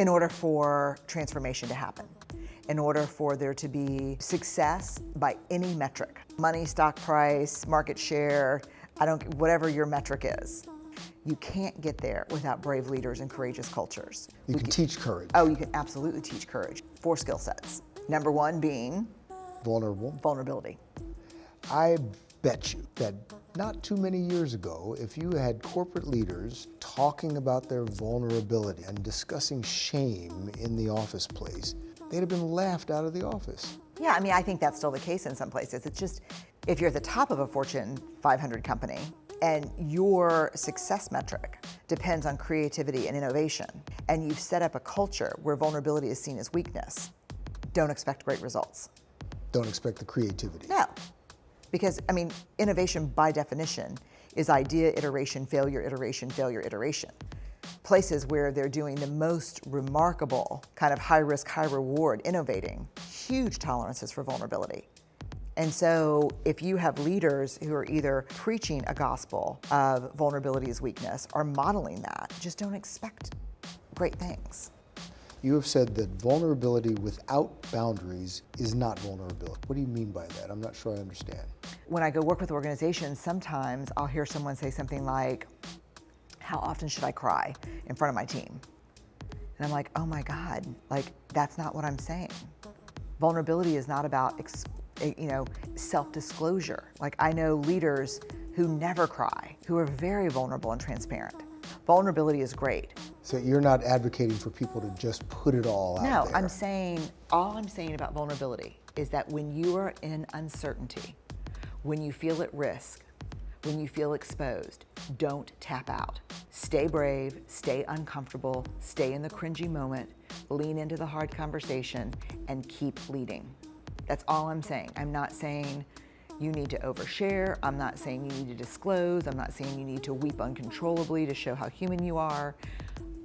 in order for transformation to happen, in order for there to be success by any metric, money, stock price, market share, whatever your metric is. You can't get there without brave leaders and courageous cultures. You can teach courage. Oh, you can absolutely teach courage. 4 skill sets. Number 1 being vulnerability. I bet you that not too many years ago, if you had corporate leaders talking about their vulnerability and discussing shame in the office place, they'd have been laughed out of the office. Yeah, I mean, I think that's still the case in some places. It's just, if you're at the top of a Fortune 500 company and your success metric depends on creativity and innovation, and you've set up a culture where vulnerability is seen as weakness, don't expect great results. Don't expect the creativity. No, because, I mean, innovation by definition is idea, iteration, failure, iteration, failure, iteration. Places where they're doing the most remarkable kind of high risk, high reward innovating, huge tolerances for vulnerability. And so if you have leaders who are either preaching a gospel of vulnerability as weakness or modeling that, just don't expect great things. You have said that vulnerability without boundaries is not vulnerability. What do you mean by that? I'm not sure I understand. When I go work with organizations, sometimes I'll hear someone say something like, how often should I cry in front of my team? And I'm like, oh my God, like that's not what I'm saying. Vulnerability is not about self-disclosure. Like I know leaders who never cry, who are very vulnerable and transparent. Vulnerability is great. So you're not advocating for people to just put it all out there? No, I'm saying, all I'm saying about vulnerability is that when you are in uncertainty, when you feel at risk, when you feel exposed, don't tap out. Stay brave, stay uncomfortable, stay in the cringy moment, lean into the hard conversation, and keep leading. That's all I'm saying. I'm not saying you need to overshare. I'm not saying you need to disclose. I'm not saying you need to weep uncontrollably to show how human you are.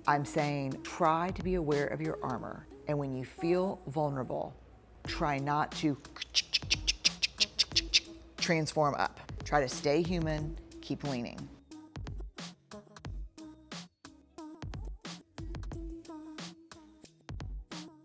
I'm saying try to be aware of your armor. And when you feel vulnerable, try not to transform up. Try to stay human, keep leaning.